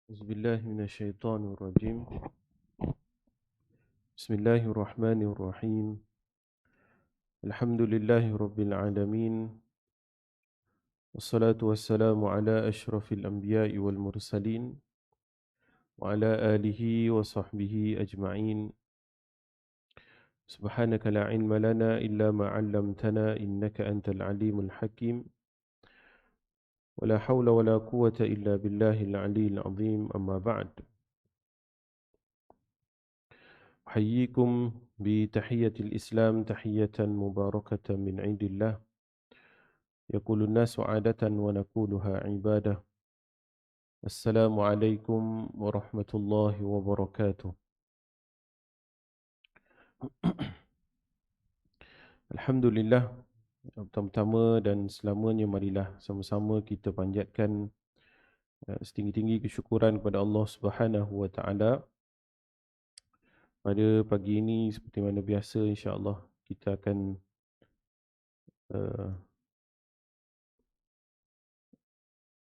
أعوذ بالله من الشيطان الرجيم. بسم الله الرحمن الرحيم. الحمد لله رب العالمين، والصلاة والسلام على أشرف الأنبياء والمرسلين وعلى آله وصحبه أجمعين. سبحانك لا علم لنا إلا ما علمتنا إنك أنت العليم الحكيم، ولا حول ولا قوة إلا بالله العلي العظيم. أما بعد، أحييكم بتحية الإسلام، تحية مباركة من عند الله. يقول الناس عادة ونقولها عبادة. السلام عليكم ورحمة الله وبركاته. Alhamdulillah, pertama-tama dan selamanya marilah sama-sama kita panjatkan setinggi-tinggi kesyukuran kepada Allah Subhanahu wa taala. Pada pagi ini seperti mana biasa, insya-Allah kita akan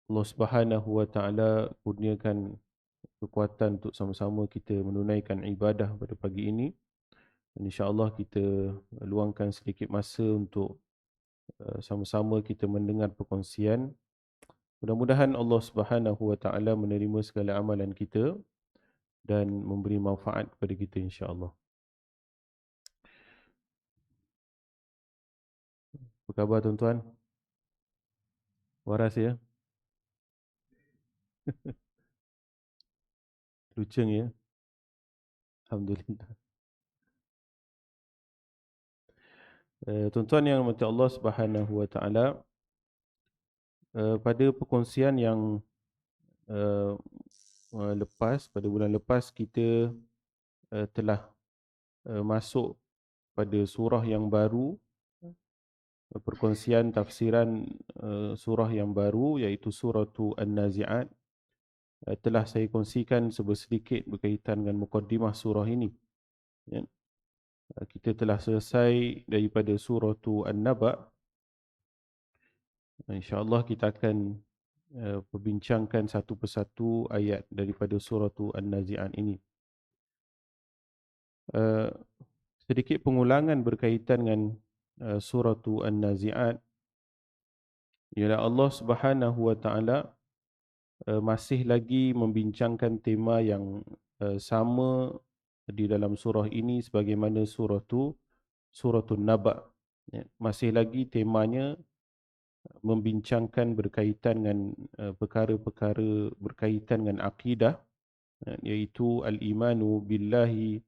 Allah Subhanahu wa taala kurniakan kekuatan untuk sama-sama kita menunaikan ibadah pada pagi ini. Dan insya-Allah kita luangkan sedikit masa untuk sama-sama kita mendengar perkongsian. Mudah-mudahan Allah Subhanahu wa taala menerima segala amalan kita dan memberi manfaat kepada kita insya-Allah. Apa khabar tuan-tuan? Waras ya? Luceng ya? Alhamdulillah. Tuan-tuan yang dirahmati Allah Subhanahu wa taala, pada perkongsian yang lepas, pada bulan lepas kita telah masuk pada surah yang baru, perkongsian tafsiran surah yang baru iaitu surah An-Nazi'at. Telah saya kongsikan sedikit berkaitan dengan mukaddimah surah ini. Ya. Kita telah selesai daripada surah An-Naba. InsyaAllah kita akan perbincangkan satu persatu ayat daripada surah An-Nazi'at ini. Sedikit pengulangan berkaitan dengan surah An-Nazi'at. Ialah Allah Subhanahu wa taala masih lagi membincangkan tema yang sama di dalam surah ini sebagaimana surah An-Naba. Ya, masih lagi temanya membincangkan berkaitan dengan perkara-perkara berkaitan dengan akidah, iaitu al-imanu billahi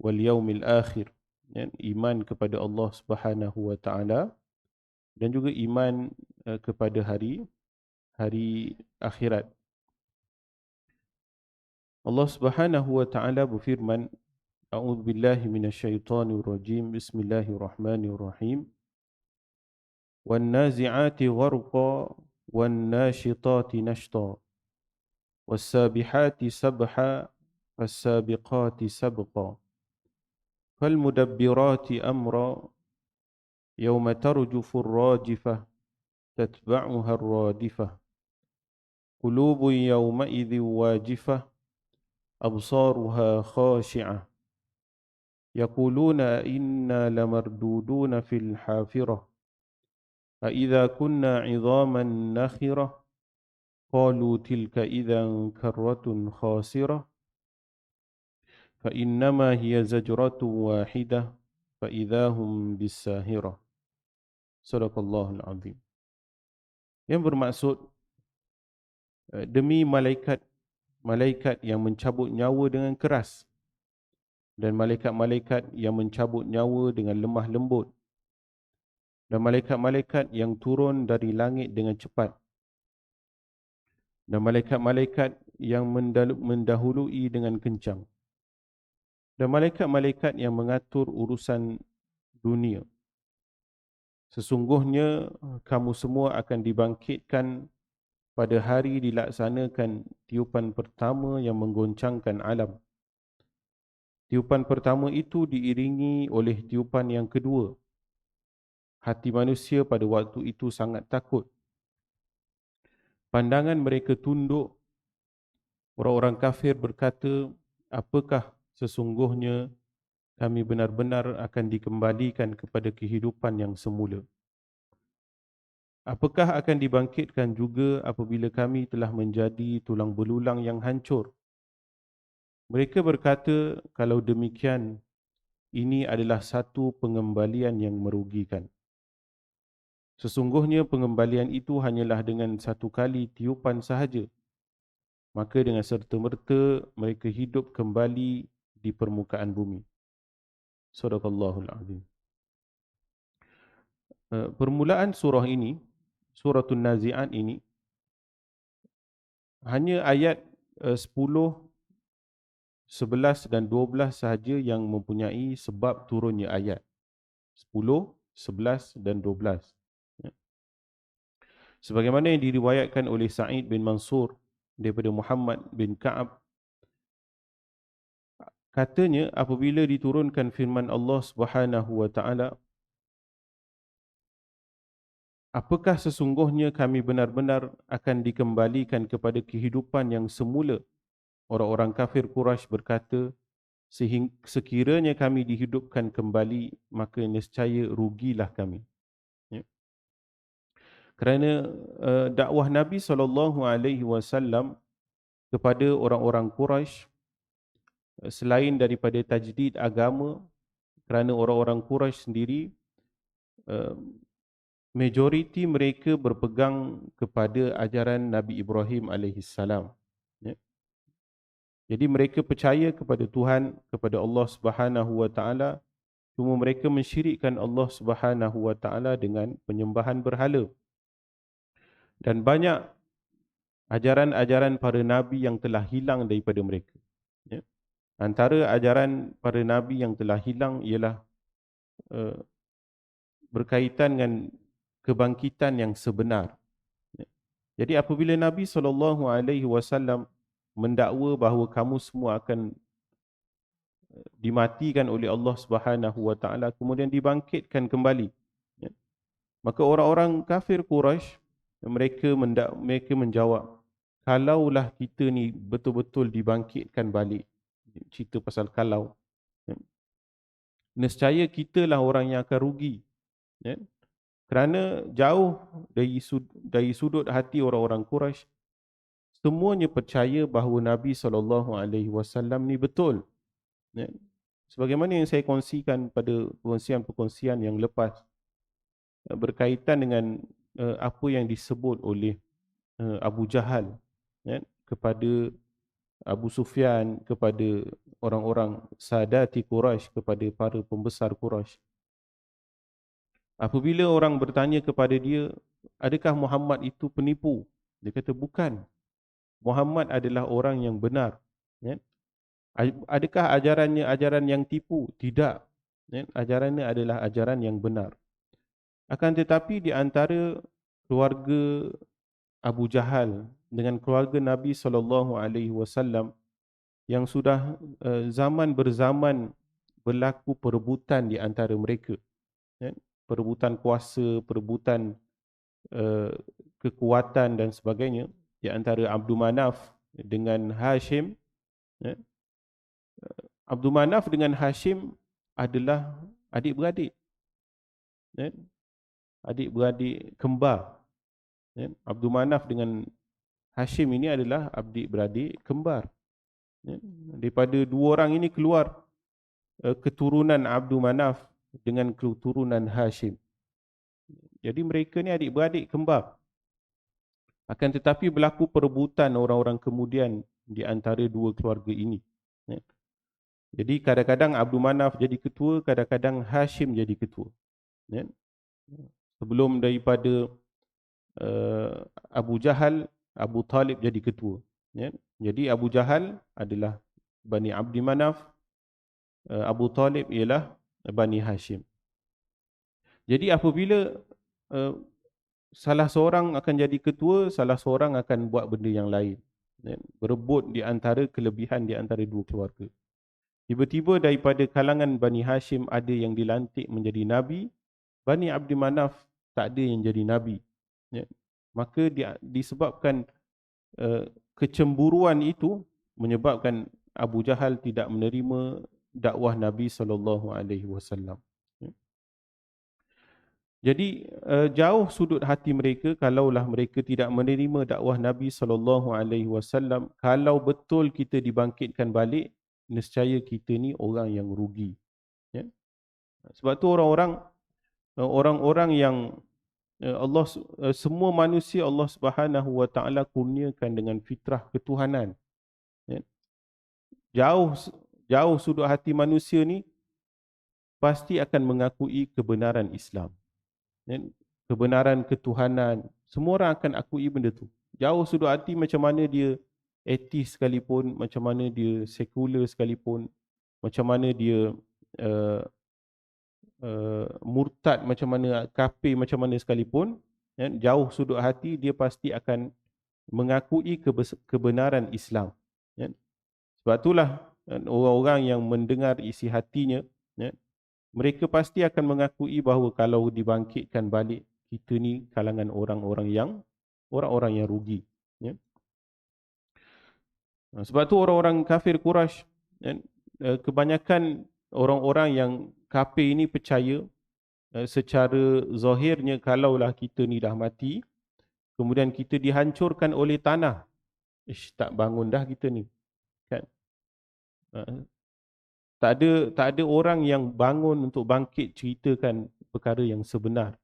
wal yaumil akhir, ya, iman kepada Allah Subhanahu wa taala dan juga iman kepada hari akhirat. Allah Subhanahu wa taala berfirman, A'udzu billahi minasyaitonir rajim. Bismillahirrahmanirrahim. Wan nazi'ati gharqa wan nashitati nashta was sabihati sabha was sabiqati sabqa fal mudabbirati amra yawma tarjufu ar-rajifah tatba'uha ar-radifah qulubun yawma idzin wajifah absaruha khashi'ah yaquluna inna lamarduduna fil hafirah أَإِذَا كُنَّا عِظَامًا نَخِرَةً قَالُوا تِلْكَ إِذًا كَرَّةٌ خَاسِرَةٌ فَإِنَّمَا هِيَ زَجْرَةٌ وَاحِدَةٌ فَإِذَا هُمْ بِالسَّاهِرَةِ. Sadaqallahul Azim. Yang bermaksud demi malaikat yang mencabut nyawa dengan keras dan malaikat-malaikat yang mencabut nyawa dengan lemah lembut dan malaikat-malaikat yang turun dari langit dengan cepat dan malaikat-malaikat yang mendahului dengan kencang dan malaikat-malaikat yang mengatur urusan dunia. Sesungguhnya kamu semua akan dibangkitkan pada hari dilaksanakan tiupan pertama yang menggoncangkan alam. Tiupan pertama itu diiringi oleh tiupan yang kedua. Hati manusia pada waktu itu sangat takut. Pandangan mereka tunduk, Orang-orang kafir berkata, apakah sesungguhnya kami benar-benar akan dikembalikan kepada kehidupan yang semula? Apakah akan dibangkitkan juga apabila kami telah menjadi tulang belulang yang hancur? Mereka berkata, kalau demikian, ini adalah satu pengembalian yang merugikan. Sesungguhnya pengembalian itu hanyalah dengan satu kali tiupan sahaja. Maka dengan serta-merta mereka hidup kembali di permukaan bumi. Sadaqallahul Azim. Permulaan surah ini, Suratul Nazi'at ini, hanya ayat 10, 11 dan 12 sahaja yang mempunyai sebab turunnya ayat. 10, 11 dan 12. Ya. Sebagaimana yang diriwayatkan oleh Sa'id bin Mansur daripada Muhammad bin Ka'ab, katanya apabila diturunkan firman Allah Subhanahu wa taala, apakah sesungguhnya kami benar-benar akan dikembalikan kepada kehidupan yang semula? Orang-orang kafir Quraisy berkata, sekiranya kami dihidupkan kembali, maka nescaya rugilah kami. Ya. Kerana dakwah Nabi SAW kepada orang-orang Quraisy, selain daripada tajdid agama, kerana orang-orang Quraisy sendiri, majoriti mereka berpegang kepada ajaran Nabi Ibrahim alaihissalam. Ya. Jadi mereka percaya kepada Tuhan, kepada Allah Subhanahu wa taala, cuma mereka mensyirikkan Allah Subhanahu wa taala dengan penyembahan berhala. Dan banyak ajaran-ajaran para nabi yang telah hilang daripada mereka. Ya. Antara ajaran para nabi yang telah hilang ialah uh, berkaitan dengan kebangkitan yang sebenar. Ya. Jadi apabila Nabi SAW mendakwa bahawa kamu semua akan dimatikan oleh Allah Subhanahu wa taala kemudian dibangkitkan kembali, ya, maka orang-orang kafir Quraisy mereka menjawab, kalaulah kita ni betul-betul dibangkitkan balik, cerita pasal kalau, ya, nescaya kitalah orang yang akan rugi, ya, kerana jauh dari sudut hati orang-orang Quraisy semuanya percaya bahawa Nabi SAW ni betul. Ya. Sebagaimana yang saya kongsikan pada perkongsian-perkongsian yang lepas, berkaitan dengan apa yang disebut oleh Abu Jahal, ya, kepada Abu Sufyan, kepada orang-orang Sadati Quraisy, kepada para pembesar Quraisy. Apabila orang bertanya kepada dia, adakah Muhammad itu penipu? Dia kata bukan. Muhammad adalah orang yang benar. Ya. Adakah ajarannya ajaran yang tipu? Tidak. Ya. Ajarannya adalah ajaran yang benar. Akan tetapi di antara keluarga Abu Jahal dengan keluarga Nabi SAW yang sudah zaman berzaman berlaku perebutan di antara mereka. Ya. Perebutan kuasa, perebutan kekuatan dan sebagainya di antara Abdul Manaf dengan Hashim. Ya. Abdul Manaf dengan Hashim adalah adik-beradik. Ya. Adik-beradik kembar. Ya. Abdul Manaf dengan Hashim ini adalah adik-beradik kembar. Ya. Daripada dua orang ini keluar keturunan Abdul Manaf dengan keturunan Hashim. Jadi mereka ni adik-beradik kembar. Akan tetapi berlaku perebutan orang-orang kemudian di antara dua keluarga ini. Ya. Jadi kadang-kadang Abdul Manaf jadi ketua, kadang-kadang Hashim jadi ketua. Ya. Sebelum daripada Abu Jahal, Abu Talib jadi ketua. Ya. Jadi Abu Jahal adalah Bani Abdi Manaf, Abu Talib ialah Bani Hashim. Jadi apabila salah seorang akan jadi ketua, salah seorang akan buat benda yang lain. Ya. Berebut di antara kelebihan di antara dua keluarga. Tiba-tiba daripada kalangan Bani Hashim ada yang dilantik menjadi Nabi, Bani Abdi Manaf tak ada yang jadi Nabi. Ya. Maka disebabkan kecemburuan itu, menyebabkan Abu Jahal tidak menerima dakwah Nabi SAW. Jadi jauh sudut hati mereka kalaulah mereka tidak menerima dakwah Nabi SAW. Kalau betul kita dibangkitkan balik, nescaya kita ni orang yang rugi. Ya? Sebab tu orang-orang yang semua manusia Allah Subhanahu Wa Taala kurniakan dengan fitrah ketuhanan. Ya? Jauh jauh sudut hati manusia ni pasti akan mengakui kebenaran Islam. Ya? Kebenaran ketuhanan, semua orang akan akui benda tu. Jauh sudut hati macam mana dia ateis sekalipun, macam mana dia sekular sekalipun, macam mana dia uh, murtad, macam mana kafir, macam mana sekalipun, ya, jauh sudut hati dia pasti akan mengakui kebenaran Islam. Ya. Sebab itulah orang-orang yang mendengar isi hatinya, ya, mereka pasti akan mengakui bahawa kalau dibangkitkan balik, kita ni kalangan orang-orang yang rugi. Ya. Sebab tu orang-orang kafir Quraisy, ya, kebanyakan orang-orang yang kafir ini percaya secara zahirnya kalaulah kita ni dah mati, kemudian kita dihancurkan oleh tanah, tak bangun dah kita ni, kan? Tak ada orang yang bangun untuk bangkit ceritakan perkara yang sebenar,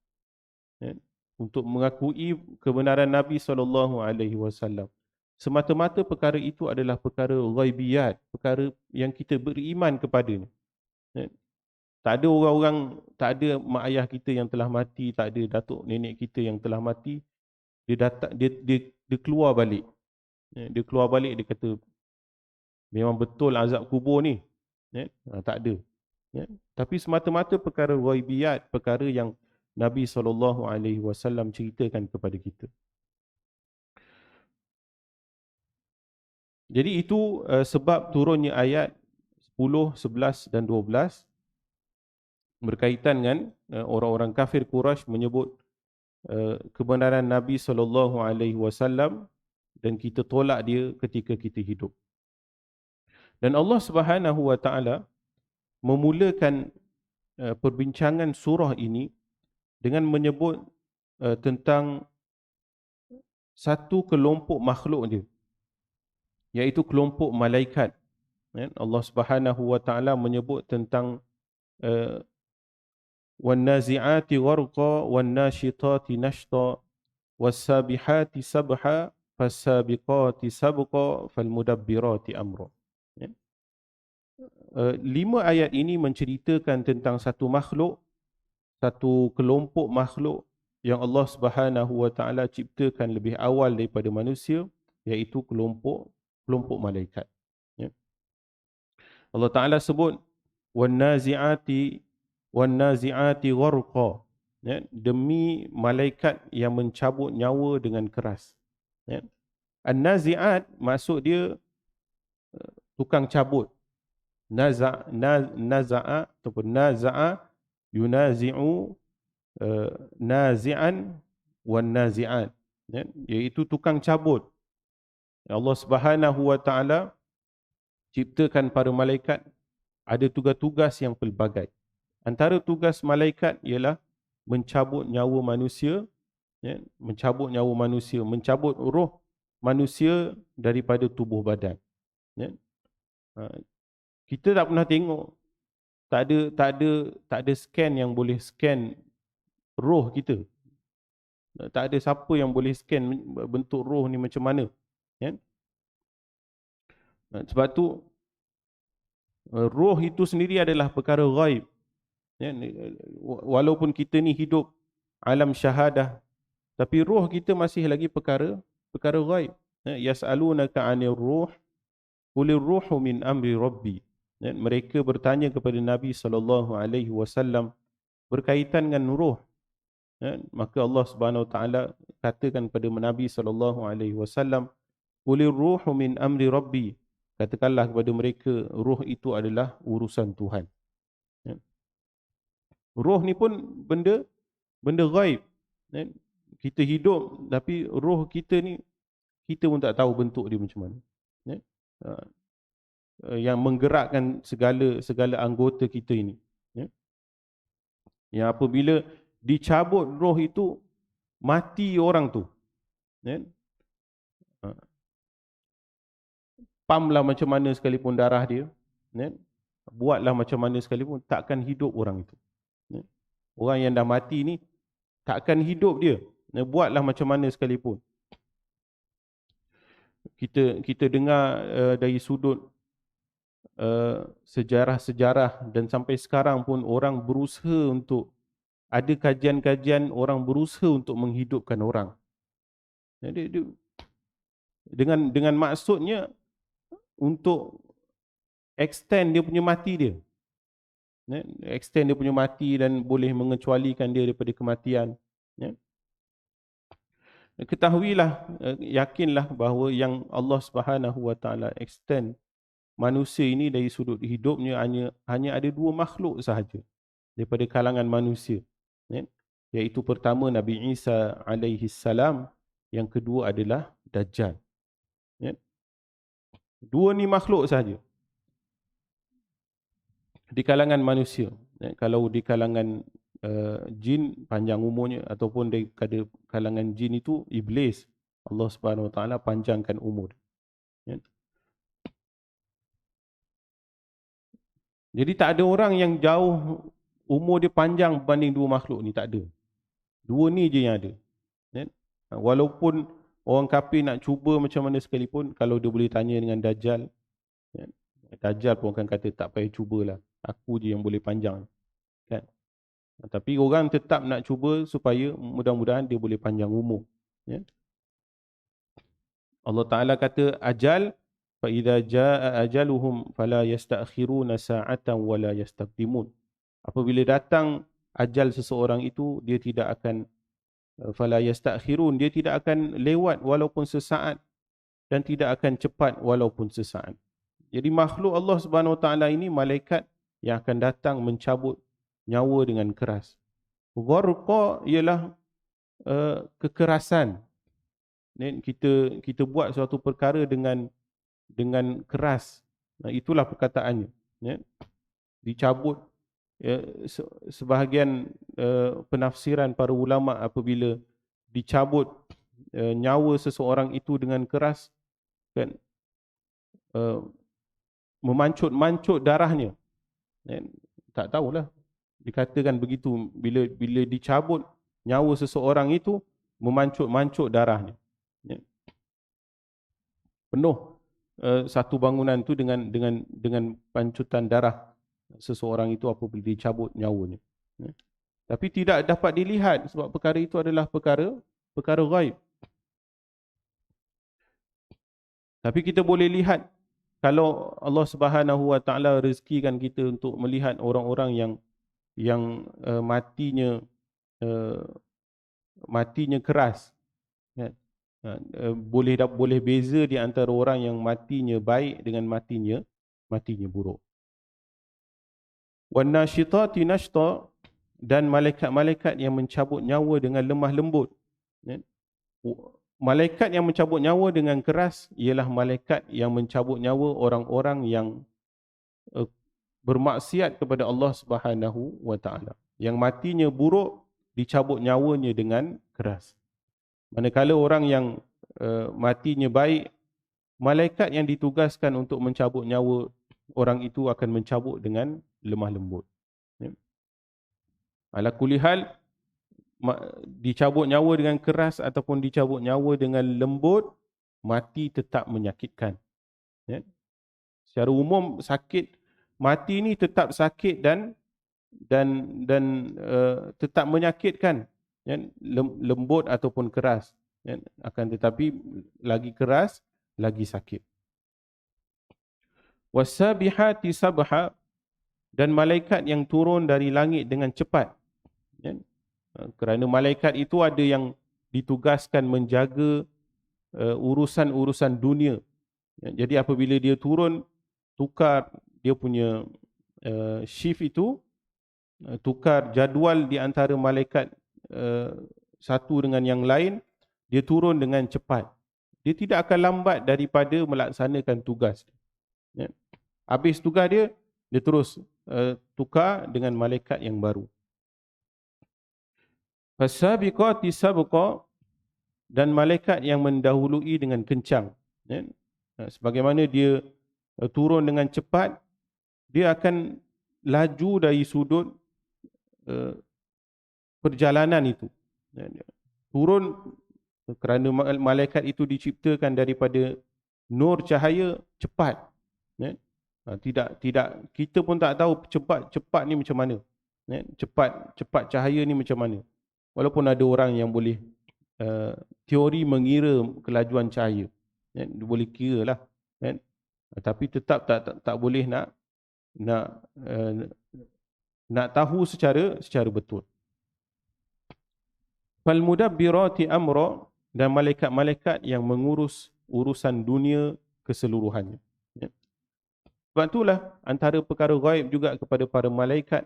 ya? Untuk mengakui kebenaran Nabi SAW. Semata-mata perkara itu adalah perkara ghaibiyat, perkara yang kita beriman kepadanya. Ya? Tak ada orang-orang, tak ada mak ayah kita yang telah mati, tak ada datuk nenek kita yang telah mati, dia keluar balik. Dia keluar balik, dia kata memang betul azab kubur ni. Tak ada. Tapi semata-mata perkara ghaibiyat, perkara yang Nabi SAW ceritakan kepada kita. Jadi itu sebab turunnya ayat 10, 11 dan 12 berkaitan dengan orang-orang kafir Quraisy menyebut kebenaran Nabi SAW dan kita tolak dia ketika kita hidup. Dan Allah Subhanahu Wa Taala memulakan perbincangan surah ini dengan menyebut tentang satu kelompok makhluk dia, iaitu kelompok malaikat. Allah Subhanahu Wa Taala menyebut tentang وَالنَّازِعَاتِ غَرْقًا وَالنَّاشِطَاتِ نَشْطًا وَالسَّابِحَاتِ سَبْحًا فَالسَّابِقَاتِ سَبْقًا فَالْمُدَبِّرَاتِ أَمْرًا. 5 ayat ini menceritakan tentang satu makhluk, satu kelompok makhluk yang Allah Subhanahu Wa Taala ciptakan lebih awal daripada manusia, iaitu kelompok malaikat. Allah Taala sebut وَالنَّازِعَاتِ gharqa, demi malaikat yang mencabut nyawa dengan keras. An-nazi'at maksud dia tukang cabut. Naza'a ataupun naza'a yunazi'u nazi'an wan nazi'at, iaitu tukang cabut. Allah Subhanahu Wa Taala ciptakan para malaikat ada tugas-tugas yang pelbagai. Antara tugas malaikat ialah mencabut nyawa manusia, mencabut roh manusia daripada tubuh badan. Kita tak pernah tengok, tak ada scan yang boleh scan roh kita. Tak ada siapa yang boleh scan bentuk roh ni macam mana. Sebab tu roh itu sendiri adalah perkara ghaib. Walaupun kita ni hidup alam syahadah, tapi roh kita masih lagi perkara ghaib. Yas'alunaka 'anil ruh qulir ruhu min amri rabbi. Mereka bertanya kepada Nabi SAW berkaitan dengan roh. Maka Allah Subhanahu Wa Taala katakan kepada Nabi SAW, qulir ruhu min amri rabbi. Katakanlah kepada mereka, roh itu adalah urusan Tuhan. Roh ni pun benda ghaib. Kita hidup tapi roh kita ni kita pun tak tahu bentuk dia macam mana. yang menggerakkan segala anggota kita ini. Ya. Yang apabila dicabut roh itu, mati orang tu. Ya. Pamlah macam mana sekalipun darah dia, ya. Buatlah macam mana sekalipun, takkan hidup orang itu. Ya. Orang yang dah mati ni takkan hidup dia. Ya. Buatlah macam mana sekalipun. Kita dengar dari sudut sejarah-sejarah, dan sampai sekarang pun orang berusaha untuk, ada kajian-kajian orang berusaha untuk menghidupkan orang. Jadi dengan maksudnya untuk extend dia punya mati dia. Ya, extend dia punya mati dan boleh mengecualikan dia daripada kematian. Ya. Ketahuilah, yakinlah bahawa yang Allah Subhanahu Wa Taala extend manusia ini dari sudut hidupnya hanya ada dua makhluk sahaja daripada kalangan manusia. Ya. Iaitu pertama Nabi Isa alaihi salam, yang kedua adalah Dajjal. Ya. Dua ni makhluk sahaja di kalangan manusia. Ya. Kalau di kalangan jin panjang umurnya, ataupun daripada kalangan jin itu iblis, Allah Subhanahu Wa Taala panjangkan umur. Ya. Jadi tak ada orang yang jauh umur dia panjang berbanding dua makhluk ni, tak ada. Dua ni je yang ada. Ya. Walaupun orang kafir nak cuba macam mana sekalipun, kalau dia boleh tanya dengan Dajjal, ya, Dajjal pun akan kata tak payah cubalah, aku je yang boleh panjang. Kan? Tapi orang tetap nak cuba supaya mudah-mudahan dia boleh panjang umur. Ya. Allah Ta'ala kata ajal, فَإِذَا جَاءَ أَجَلُهُمْ فَلَا يَسْتَأْخِرُونَ سَاعَةً وَلَا يَسْتَقْدِمُونَ. Apabila datang ajal seseorang itu, dia tidak akan فَلَا يَسْتَأْخِرُونَ, dia tidak akan lewat walaupun sesaat, dan tidak akan cepat walaupun sesaat. Jadi makhluk Allah Subhanahu Wa Taala ini malaikat yang akan datang mencabut nyawa dengan keras. Gharqa ialah kekerasan. Kita buat suatu perkara dengan keras. Itulah perkataannya. Ya. Dicabut. Ya, sebahagian penafsiran para ulama apabila dicabut nyawa seseorang itu dengan keras, kan, memancut-mancut darahnya. Ya, tak tahulah. Dikatakan begitu, bila dicabut nyawa seseorang itu, memancut-mancut darahnya. Ya. Penuh satu bangunan tu dengan pancutan darah seseorang itu apabila dicabut nyawanya. Ya. Tapi tidak dapat dilihat sebab perkara itu adalah perkara ghaib. Tapi kita boleh lihat, kalau Allah Subhanahu Wa Taala rezekikan kita untuk melihat orang-orang yang matinya keras. Ya. Boleh beza di antara orang yang matinya baik dengan matinya buruk. Wan nasyitati nashta, dan malaikat-malaikat yang mencabut nyawa dengan lemah lembut. Ya. Malaikat yang mencabut nyawa dengan keras ialah malaikat yang mencabut nyawa orang-orang yang bermaksiat kepada Allah Subhanahu Wa Taala. Yang matinya buruk, dicabut nyawanya dengan keras. Manakala orang yang matinya baik, malaikat yang ditugaskan untuk mencabut nyawa orang itu akan mencabut dengan lemah lembut. Ya. Ala kulli hal, dicabut nyawa dengan keras ataupun dicabut nyawa dengan lembut, mati tetap menyakitkan. Ya. Secara umum sakit mati ni tetap sakit dan tetap menyakitkan. Ya. Lembut ataupun keras. Ya. Akan tetapi lagi keras, lagi sakit. Wasabihati sabha, dan malaikat yang turun dari langit dengan cepat. Ya. Kerana malaikat itu ada yang ditugaskan menjaga urusan-urusan dunia. Ya. Jadi apabila dia turun, tukar dia punya shift itu, tukar jadual di antara malaikat satu dengan yang lain, dia turun dengan cepat. dia tidak akan lambat daripada melaksanakan tugas. Ya. Habis tugas dia, dia terus tukar dengan malaikat yang baru. Fasabiqati sabqa, dan malaikat yang mendahului dengan kencang. Ya. Sebagaimana dia turun dengan cepat, dia akan laju dari sudut perjalanan itu. Ya. Turun kerana malaikat itu diciptakan daripada nur cahaya cepat. Ya. Tidak kita pun tak tahu cepat ni macam mana. Ya. Cepat cahaya ni macam mana. Walaupun ada orang yang boleh teori mengira kelajuan cahaya. Ya. Dia boleh kira lah. Ya. Tapi tetap tak boleh nak tahu secara betul. Fal mudabbirati amra, dan malaikat-malaikat yang mengurus urusan dunia keseluruhannya. Ya. Sebab itulah antara perkara ghaib juga kepada para malaikat,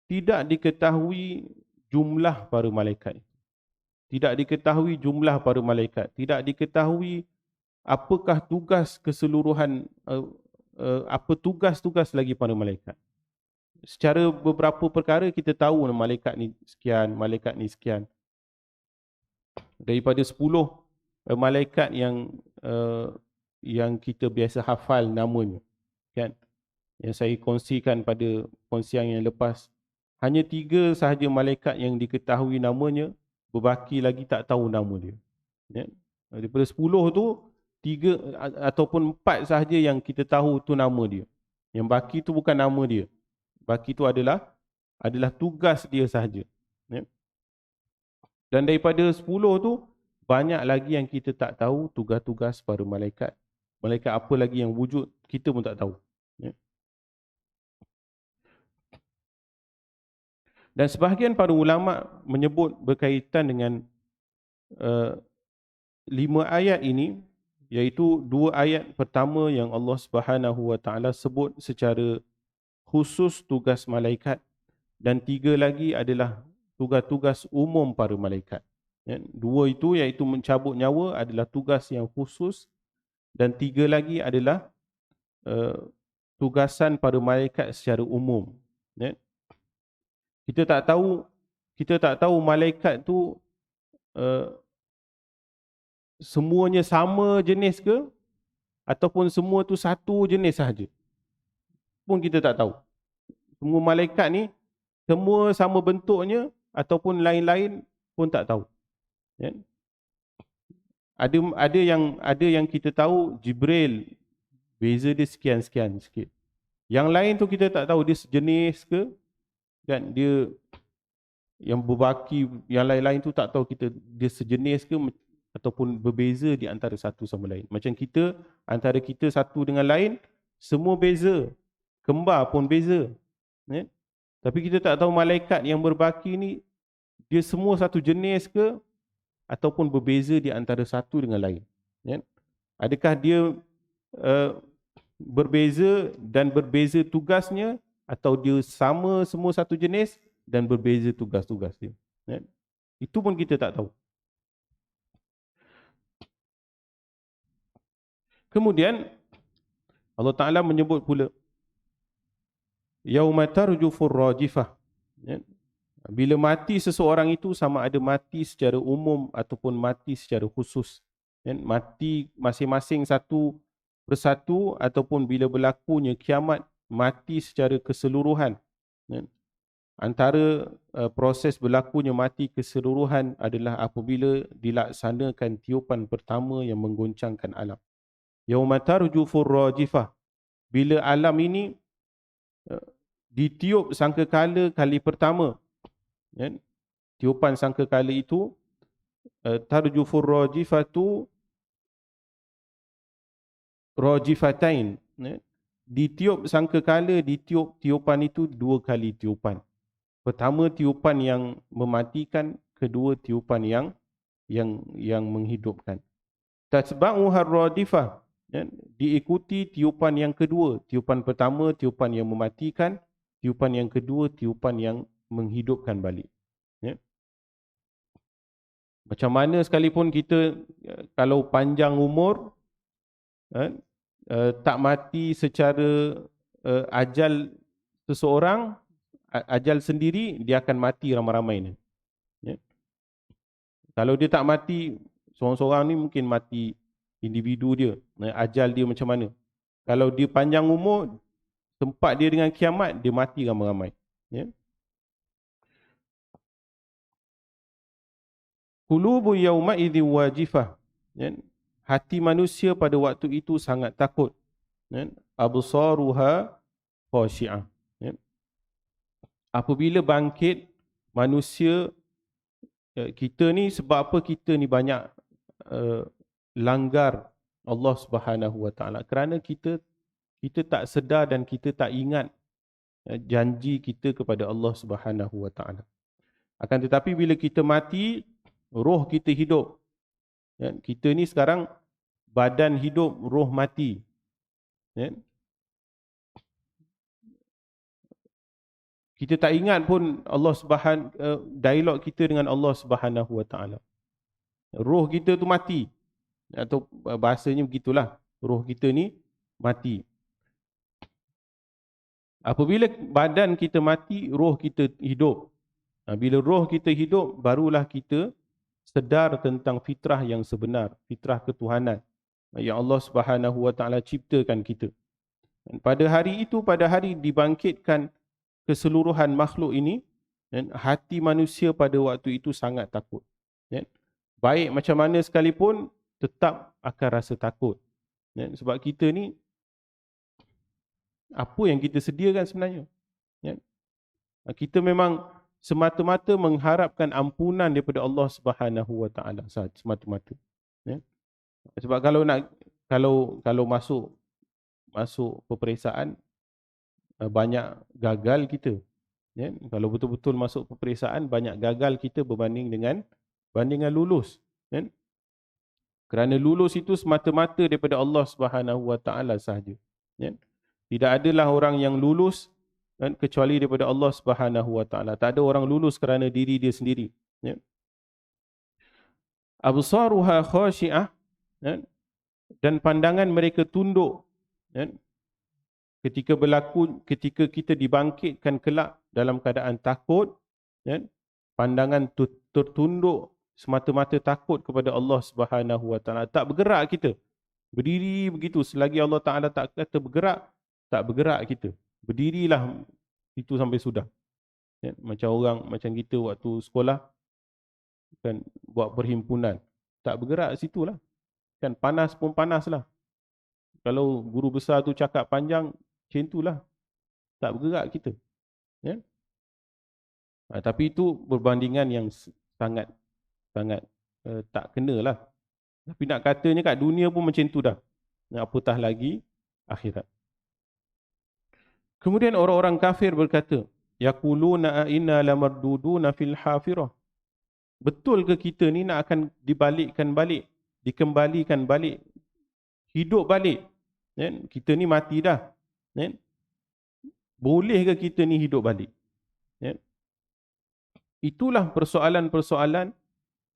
tidak diketahui jumlah para malaikat. Tidak diketahui jumlah para malaikat. Tidak diketahui apakah tugas keseluruhan, apa tugas-tugas lagi para malaikat. Secara beberapa perkara kita tahu malaikat ni sekian, malaikat ni sekian. Daripada 10 malaikat yang kita biasa hafal namanya, kan, yang saya kongsikan pada kongsian yang lepas, hanya 3 sahaja malaikat yang diketahui namanya, berbaki lagi tak tahu nama dia. Ya. Daripada 10 tu 3 ataupun 4 sahaja yang kita tahu tu nama dia. Yang baki tu bukan nama dia. Baki tu adalah tugas dia sahaja. Ya. Dan daripada 10 tu, banyak lagi yang kita tak tahu tugas-tugas para malaikat. Malaikat apa lagi yang wujud, kita pun tak tahu. Ya. Dan sebahagian para ulama menyebut berkaitan dengan 5 ayat ini, iaitu 2 ayat pertama yang Allah Subhanahu Wa Taala sebut secara khusus tugas malaikat, dan 3 lagi adalah tugas-tugas umum para malaikat. Ya, 2 itu iaitu mencabut nyawa adalah tugas yang khusus, dan 3 lagi adalah tugasan para malaikat secara umum. Ya. Kita tak tahu malaikat tu semuanya sama jenis ke, ataupun semua tu satu jenis sahaja. Pun kita tak tahu. Semua malaikat ni semua sama bentuknya ataupun lain-lain pun tak tahu. Ya. Ada yang kita tahu Jibril beza dia sekian-sekian sikit. Yang lain tu kita tak tahu dia sejenis ke, kan, dia yang berbaki yang lain-lain tu tak tahu dia sejenis ke ataupun berbeza di antara satu sama lain. Macam kita, antara kita satu dengan lain semua beza. Kembar pun beza. Ya. Tapi kita tak tahu malaikat yang berbaki ni dia semua satu jenis ke ataupun berbeza di antara satu dengan lain. Ya. Adakah dia berbeza dan berbeza tugasnya, atau dia sama semua satu jenis dan berbeza tugas-tugas dia. Ya. Itu pun kita tak tahu. Kemudian Allah Ta'ala menyebut pula yauma tarjufur rajifah. Ya. Bila mati seseorang itu, sama ada mati secara umum ataupun mati secara khusus. Ya. Mati masing-masing satu persatu, ataupun bila berlakunya kiamat, mati secara keseluruhan. Ya. Antara proses berlakunya mati keseluruhan adalah apabila dilaksanakan tiupan pertama yang menggoncangkan alam. Yauma tarjufur rajifah. Bila alam ini ditiup sangkakala kali pertama, ya, tiupan sangkakala itu, tarjufur rajifatu rajifatain, ya, ditiup sangkakala, ditiup tiupan itu 2 kali tiupan. Pertama tiupan yang mematikan, kedua tiupan yang menghidupkan. Tatba'uha ar-radifah, ya, diikuti tiupan yang kedua. Tiupan pertama tiupan yang mematikan, tiupan yang kedua tiupan yang menghidupkan balik. Ya. Macam mana sekalipun kita kalau panjang umur, tak mati secara ajal seseorang, ajal sendiri, dia akan mati ramai-ramai ni. Ya. Kalau dia tak mati seorang-seorang ni, mungkin mati individu dia, ajal dia macam mana. Kalau dia panjang umur, tempat dia dengan kiamat, dia mati ramai-ramai. Ya. Qulubu yawma idzi wajifah. Ya. Hati manusia pada waktu itu sangat takut. Ya. Absaruha khashi'ah. Ya. Apabila bangkit manusia, kita ni sebab apa kita ni banyak langgar Allah Subhanahu Wa Taala, kerana kita tak sedar dan kita tak ingat janji kita kepada Allah Subhanahu Wa Taala. Akan tetapi bila kita mati, roh kita hidup. Ya, kita ni sekarang badan hidup, roh mati. Ya. Kita tak ingat pun dialog kita dengan Allah Subhanahu Wa Taala. Roh kita tu mati. Atau bahasanya begitulah, roh kita ni mati. Apabila badan kita mati, roh kita hidup. Bila roh kita hidup, barulah kita sedar tentang fitrah yang sebenar, fitrah ketuhanan yang Allah Subhanahu Wa Taala ciptakan kita. Dan pada hari itu, pada hari dibangkitkan keseluruhan makhluk ini, dan hati manusia pada waktu itu sangat takut. Baik macam mana sekalipun, tetap akan rasa takut. Sebab kita ni, apa yang kita sediakan sebenarnya? Kita memang semata-mata mengharapkan ampunan daripada Allah Subhanahu Wa Taala sahaja, semata-mata. Sebab kalau masuk peperiksaan, banyak gagal kita. Kalau betul-betul masuk peperiksaan, banyak gagal kita berbanding dengan lulus. Kerana lulus itu semata-mata daripada Allah Subhanahu Wa Taala sahaja. Tidak adalah orang yang lulus kecuali daripada Allah Subhanahu Wa Taala. Tak ada orang lulus kerana diri dia sendiri. Absaruha khashi'ah, dan pandangan mereka tunduk. Ketika kita dibangkitkan kelak dalam keadaan takut, pandangan tertunduk, semata-mata takut kepada Allah Subhanahu Wa Taala. Tak bergerak kita. Berdiri begitu, selagi Allah Taala tak kata bergerak, tak bergerak kita. Berdirilah itu sampai sudah. Macam kita waktu sekolah kan, buat perhimpunan, tak bergerak situlah. Kan panas pun panaslah. Kalau guru besar tu cakap panjang, macam itulah. Tak bergerak kita. Tapi itu berbandingan yang sangat tak kenalah. Tapi nak katanya kat dunia pun macam tu dah. Apatah lagi akhirat. Kemudian orang-orang kafir berkata, yaquluna inna lamarduduna fil hafirah. Betul ke kita ni nak akan dikembalikan balik, hidup balik? Kita ni mati dah. Boleh ke kita ni hidup balik? Itulah persoalan-persoalan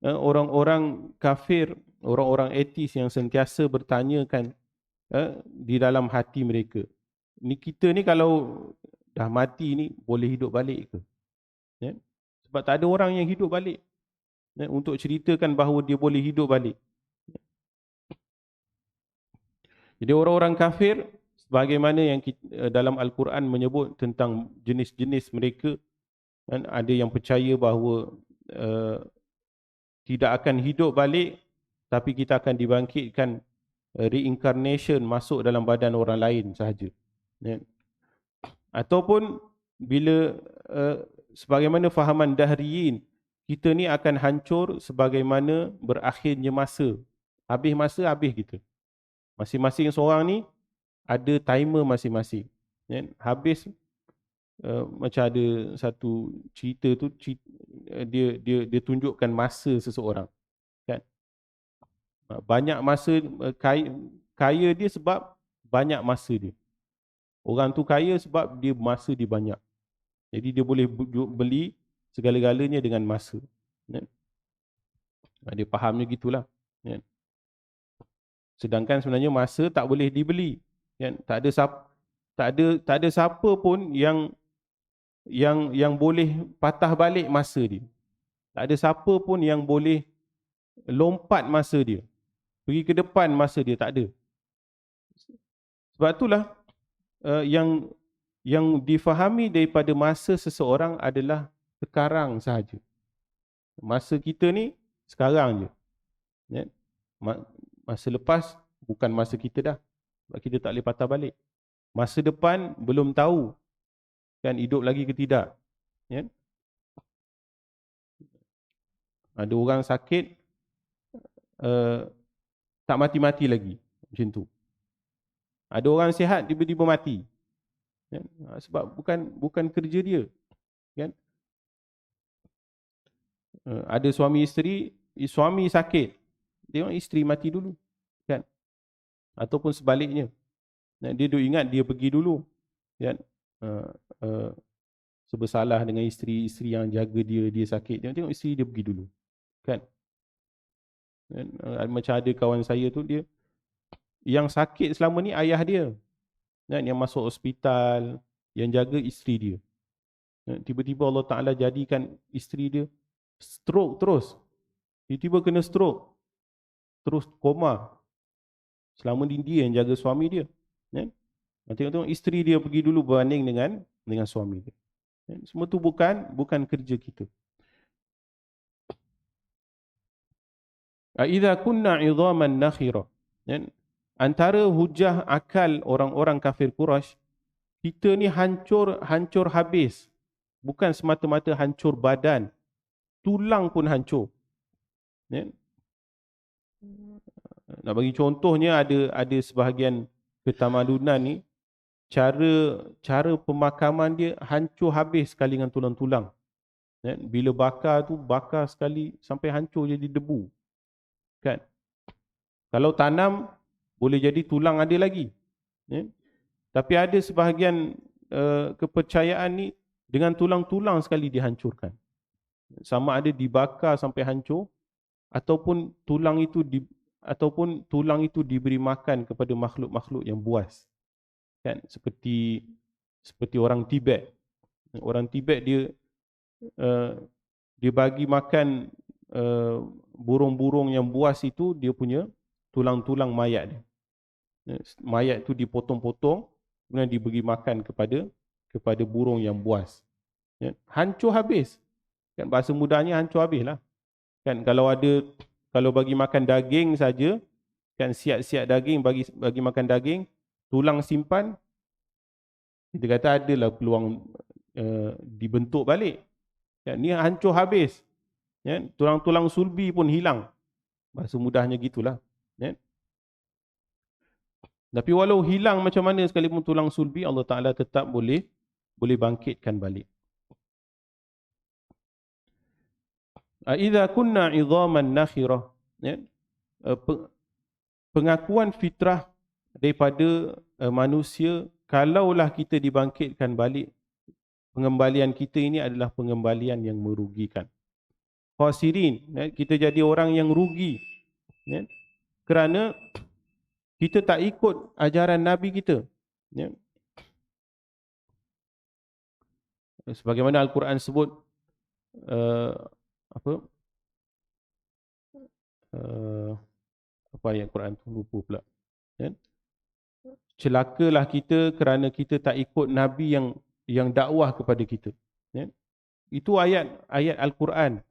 orang-orang kafir, orang-orang etis yang sentiasa bertanyakan di dalam hati mereka. Ni kita ni kalau dah mati ni boleh hidup balik ke? Sebab tak ada orang yang hidup balik untuk ceritakan bahawa dia boleh hidup balik. Jadi orang-orang kafir, sebagaimana yang dalam Al-Quran menyebut tentang jenis-jenis mereka, ada yang percaya bahawa tidak akan hidup balik, tapi kita akan dibangkitkan, reincarnation, masuk dalam badan orang lain sahaja. Ataupun bila sebagaimana fahaman dahriyin, kita ni akan hancur sebagaimana berakhirnya masa. Habis masa, habis kita. Masing-masing seorang ni ada timer masing-masing. Habis, macam ada satu cerita tu, dia tunjukkan masa seseorang. Kan? Banyak masa, kaya dia sebab banyak masa dia. Orang tu kaya sebab dia masa dia banyak. Jadi dia boleh beli segala-galanya dengan masa. Dia fahamnya gitulah. Kan? Sedangkan sebenarnya masa tak boleh dibeli. Kan? Tak ada siapa pun yang boleh patah balik masa dia. Tak ada siapa pun yang boleh lompat masa dia, pergi ke depan masa dia, tak ada. Sebab itulah yang difahami daripada masa seseorang adalah sekarang sahaja. Masa kita ni sekarang je. Ya? Masa lepas bukan masa kita dah. Sebab kita tak boleh patah balik. Masa depan belum tahu kan hidup lagi ke tidak. Ya? Ada orang sakit tak mati-mati lagi. Macam tu. Ada orang sihat tiba-tiba mati. Kan? Sebab bukan kerja dia. Kan? Ada suami isteri, suami sakit, tengok isteri mati dulu. Kan? Ataupun sebaliknya. Dia duk ingat dia pergi dulu. Kan? Uh, uh, Sebersalah dengan isteri yang jaga dia sakit. Tengok isteri dia pergi dulu. Kan? Dan, macam ada kawan saya tu, dia yang sakit selama ni ayah dia. Kan? Yang masuk hospital, yang jaga isteri dia. Tiba-tiba Allah Ta'ala jadikan isteri dia stroke terus. Tiba-tiba kena stroke. Terus koma. Selama ni dia yang jaga suami dia. Tengok-tengok isteri dia pergi dulu berbanding dengan suami dia. Semua tu bukan kerja kita. Idza kunna 'idhaman nakhira. Antara hujah akal orang-orang kafir Quraisy, kita ni hancur habis. Bukan semata-mata hancur badan, tulang pun hancur. Nak bagi contohnya, ada sebahagian ketamadunan ni, cara pemakaman dia hancur habis sekali dengan tulang-tulang. Bila bakar sekali sampai hancur jadi debu. Kan? Kalau tanam boleh jadi tulang ada lagi. Tapi ada sebahagian kepercayaan ni dengan tulang-tulang sekali dihancurkan. Sama ada dibakar sampai hancur ataupun tulang itu diberi makan kepada makhluk-makhluk yang buas. Kan? Seperti orang Tibet. Orang Tibet dia bagi makan burung-burung yang buas itu, dia punya tulang-tulang mayat dia. Mayat itu dipotong-potong, kemudian diberi makan kepada burung yang buas. Hancur habis. Kan, bahasa mudahnya hancur habislah. Kan, kalau bagi makan daging saja, kan siap-siap daging, bagi makan daging, tulang simpan, kita kata adalah peluang dibentuk balik. Kan, ni hancur habis. Tulang-tulang sulbi pun hilang. Bahasa mudahnya gitulah. Tapi walau hilang macam mana sekalipun tulang sulbi, Allah Ta'ala tetap boleh bangkitkan balik. Idza kunna 'idhaman nakhirah. Pengakuan fitrah daripada manusia, kalaulah kita dibangkitkan balik, pengembalian kita ini adalah pengembalian yang merugikan. Khasirin, kita jadi orang yang rugi. Kerana kita tak ikut ajaran Nabi kita. Sebagaimana Al-Quran sebut, apa ayat Quran tu, lupa pula. Celakalah kita kerana kita tak ikut Nabi yang dakwah kepada kita. Itu ayat Al-Quran.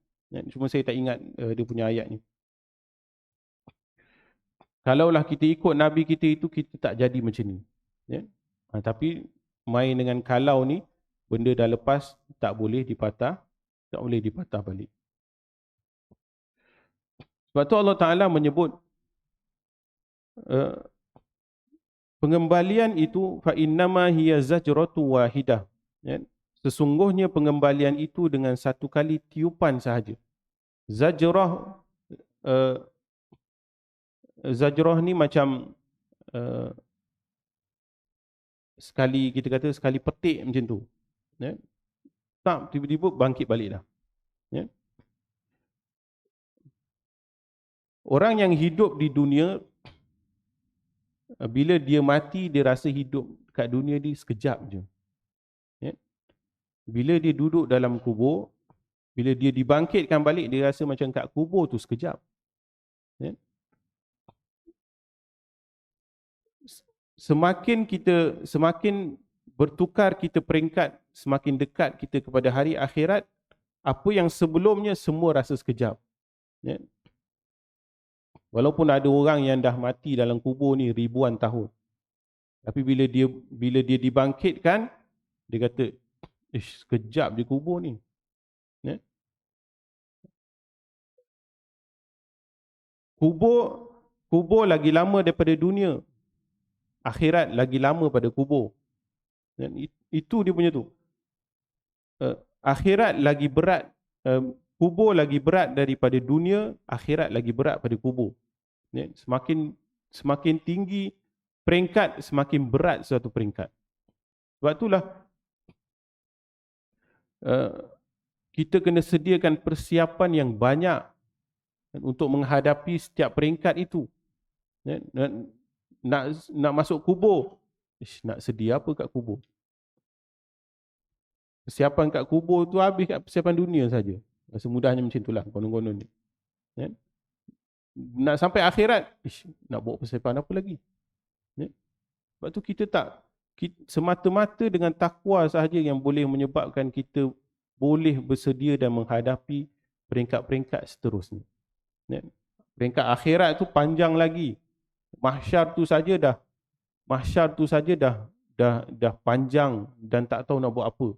Cuma saya tak ingat dia punya ayat ni. Kalaulah kita ikut Nabi kita itu, kita tak jadi macam ni. Tapi main dengan kalau ni, benda dah lepas, tak boleh dipatah balik. Sebab tu Allah Ta'ala menyebut pengembalian itu fa innama hiya zajratu wahidah. Sesungguhnya pengembalian itu dengan satu kali tiupan sahaja. Zajrah ni macam sekali, kita kata sekali petik macam tu. Tak, tiba-tiba bangkit balik dah. Orang yang hidup di dunia, bila dia mati, dia rasa hidup kat dunia ni sekejap je. Ya. Bila dia duduk dalam kubur, bila dia dibangkitkan balik, dia rasa macam kat kubur tu sekejap. Ya. Semakin bertukar kita peringkat, semakin dekat kita kepada hari akhirat, apa yang sebelumnya semua rasa sekejap. Ya. Walaupun ada orang yang dah mati dalam kubur ni ribuan tahun, tapi bila dia dibangkitkan, dia kata, sekejap je kubur ni. Ya. Kubur lagi lama daripada dunia. Akhirat lagi lama pada kubur. Dan itu dia punya tu. Akhirat lagi berat, kubur lagi berat daripada dunia, akhirat lagi berat pada kubur. Ya, semakin tinggi peringkat, semakin berat suatu peringkat. Sebab itulah kita kena sediakan persiapan yang banyak untuk menghadapi setiap peringkat itu. Ya, nak masuk kubur, nak sedia apa kat kubur? Persiapan kat kubur tu habis kat persiapan dunia saja. Rasa mudahnya macam itulah konon-konon ni. Ya? Nak sampai akhirat, nak buat persiapan apa lagi? Ya? Sebab tu kita semata-mata dengan takwa sahaja yang boleh menyebabkan kita boleh bersedia dan menghadapi peringkat-peringkat seterusnya. Ya? Peringkat akhirat tu panjang lagi. Mahsyar tu saja dah panjang dan tak tahu nak buat apa.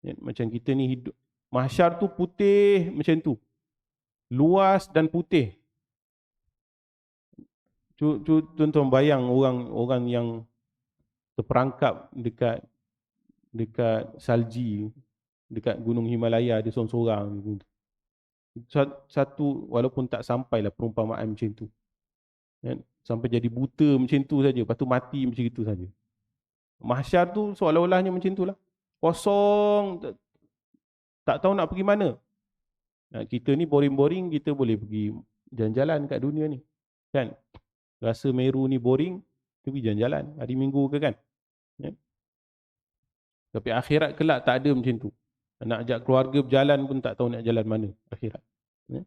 Ya, macam kita ni hidup, mahsyar tu putih macam tu, luas dan putih. Tuan-tuan bayang orang yang terperangkap dekat salji, dekat gunung Himalaya, dia sorang-sorang. Satu, walaupun tak sampailah perumpamaan macam tu, ya, sampai jadi buta macam tu saja, lepas tu mati macam itu saja. Mahsyar tu seolah-olahnya macam itulah, kosong, tak tahu nak pergi mana. Kita ni boring-boring, kita boleh pergi jalan-jalan kat dunia ni, kan? Rasa Meru ni boring, kita pergi jalan-jalan hari Minggu ke, kan? Ya? Tapi akhirat kelak tak ada macam tu. Nak ajak keluarga berjalan pun tak tahu nak jalan mana akhirat. Ya?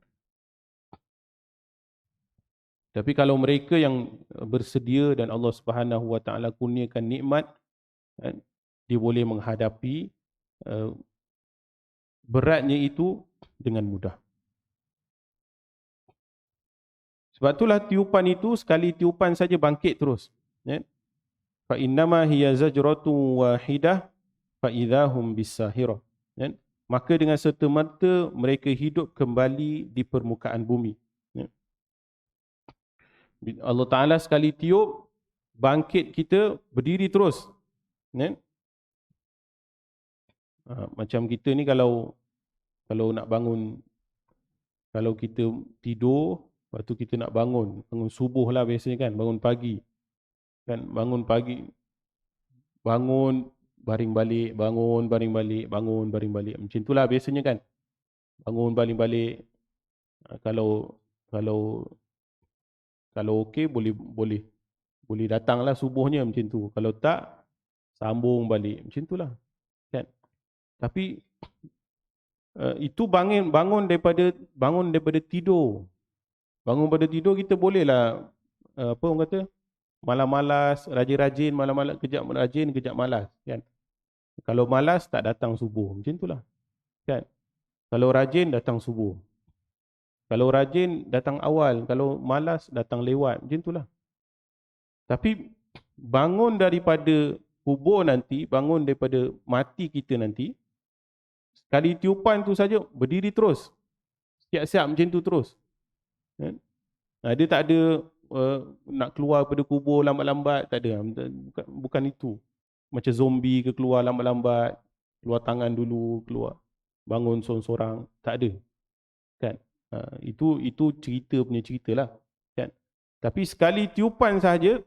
Tapi kalau mereka yang bersedia dan Allah Subhanahu Wa Taala kurniakan nikmat, dia boleh menghadapi beratnya itu dengan mudah. Sebab itulah tiupan itu, sekali tiupan saja bangkit terus. Ya? Fa innama hiya zajratun wahidah fa idahum bisahirah. Ya? Maka dengan serta-merta mereka hidup kembali di permukaan bumi. Ya? Allah Ta'ala sekali tiup, bangkit kita, berdiri terus. Ya? Macam kita ni kalau nak bangun, kalau kita tidur, lepas tu kita nak bangun subuh lah biasanya, kan, bangun pagi, kan, bangun baring balik, bangun baring balik, macam itulah biasanya, kan, bangun baring balik. Kalau okey, boleh datanglah subuhnya macam tu. Kalau tak, sambung balik macam itulah, kan. Tapi itu bangun daripada tidur. Bangun pada tidur kita bolehlah apa orang kata, malas-malas, rajin-rajin, malas-malas, kejap rajin, kejap malas, kan. Kalau malas tak datang subuh, macam itulah, kan. Kalau rajin datang subuh. Kalau rajin datang awal, kalau malas datang lewat, macam itulah. Tapi bangun daripada kubur nanti, bangun daripada mati kita nanti, sekali tiupan tu saja berdiri terus. Siap-siap macam tu terus. Kan? Dia tak ada nak keluar pada kubur lambat-lambat, tak ada. Bukan itu. Macam zombie ke keluar lambat-lambat, keluar tangan dulu, keluar, bangun sorang-sorang, tak ada. Kan? Itu cerita punya ceritalah, kan. Tapi sekali tiupan saja,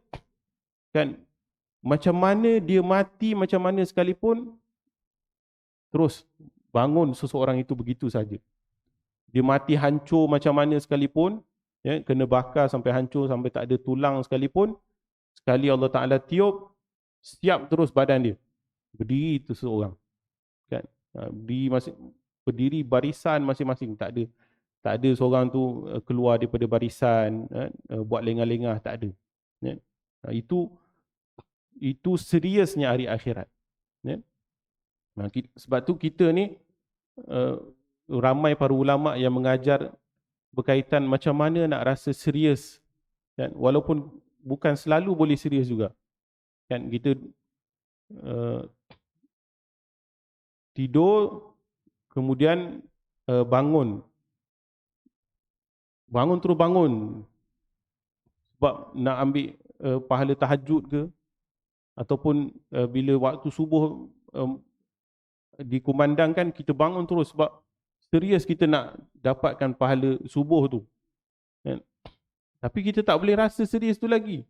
kan, macam mana dia mati, macam mana sekalipun, terus bangun seseorang itu begitu saja. Dia mati hancur macam mana sekalipun, ya, kena bakar sampai hancur, sampai tak ada tulang sekalipun, sekali Allah Ta'ala tiup, siap terus badan dia, berdiri tu seorang, kan. Berdiri barisan masing-masing, tak ada seorang tu keluar daripada barisan, buat lengah-lengah, tak ada, ya. Itu seriusnya hari akhirat, ya. Sebab tu kita ni ramai para ulama yang mengajar berkaitan macam mana nak rasa serius, kan, walaupun bukan selalu boleh serius juga, kan. Kita uh, tidur, kemudian bangun terus bangun sebab nak ambil pahala tahajud ke, ataupun bila waktu subuh dikumandangkan, kita bangun terus sebab serius kita nak dapatkan pahala subuh tu, kan. Tapi kita tak boleh rasa serius tu lagi,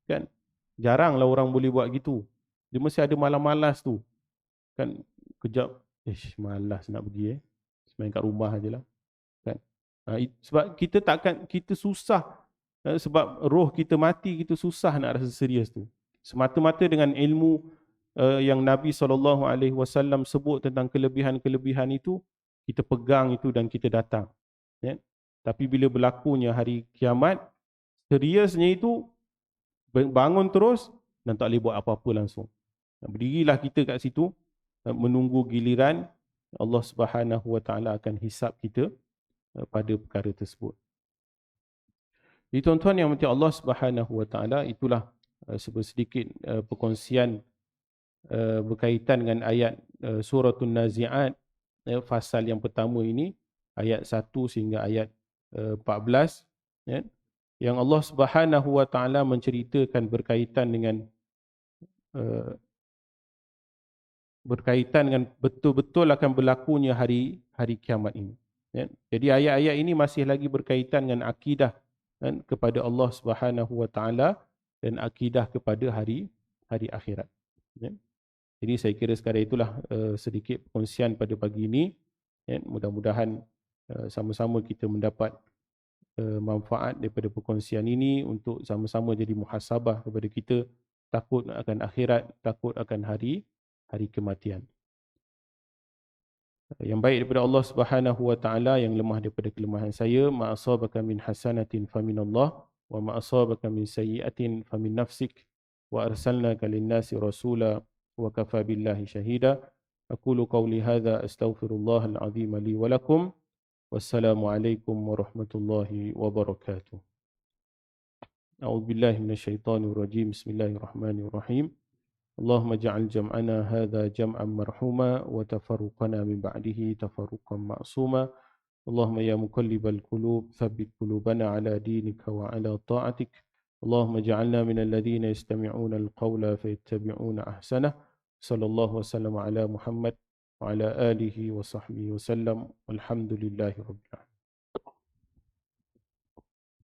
kan. Jaranglah orang boleh buat gitu. Dia mesti ada malas-malas tu, kan. Kejap, malas nak pergi, semain kat rumah aje lah, kan. Sebab kita susah, sebab roh kita mati, kita susah nak rasa serius tu. Semata-mata dengan ilmu yang Nabi SAW sebut tentang kelebihan-kelebihan itu, kita pegang itu dan kita datang, ya. Tapi bila berlakunya hari kiamat, seriusnya itu bangun terus dan tak boleh buat apa-apa langsung. Berdirilah kita kat situ menunggu giliran Allah Subhanahu Wa Taala akan hisap kita pada perkara tersebut. Jadi tuan-tuan yang mati Allah Subhanahu Wa Taala, itulah sedikit perkongsian berkaitan dengan ayat suratul Nazi'at, fasal yang pertama ini, ayat 1 sehingga ayat 14, ya, yang Allah Subhanahu Wa Taala menceritakan berkaitan dengan betul-betul akan berlakunya hari kiamat ini, ya. Jadi ayat-ayat ini masih lagi berkaitan dengan akidah, kan, kepada Allah Subhanahu Wa Taala dan akidah kepada hari akhirat, ya. Jadi saya kira sekadar itulah sedikit perkongsian pada pagi ini, ya. Mudah-mudahan sama-sama kita mendapat manfaat daripada perkongsian ini untuk sama-sama jadi muhasabah kepada kita, takut akan akhirat, takut akan hari kematian. Yang baik daripada Allah Subhanahu Wa Taala, yang lemah daripada kelemahan saya. Ma asabaka min hasanatin faminallah, wa ma asabaka min sayyi'atin famin nafsik, wa arsalnaka lin-nasi rasula wa kafa billahi shahida. Aqulu qawli hadza astaghfirullahal azim li wa lakum. Wassalamu alaikum warahmatullahi wabarakatuh. A'udzubillahi minasyaitonir rajim. Bismillahirrahmanirrahim. اللهم اجعل جمعنا هذا جمعا مرحوما وتفرقنا من بعده تفرقا معصوما. اللهم يا مقلب القلوب ثبت قلوبنا على دينك وعلى طاعتك. اللهم اجعلنا من الذين يستمعون القول فيتبعون أحسنه. صلى الله وسلم على محمد وعلى آله وصحبه وسلم والحمد لله رب العالمين.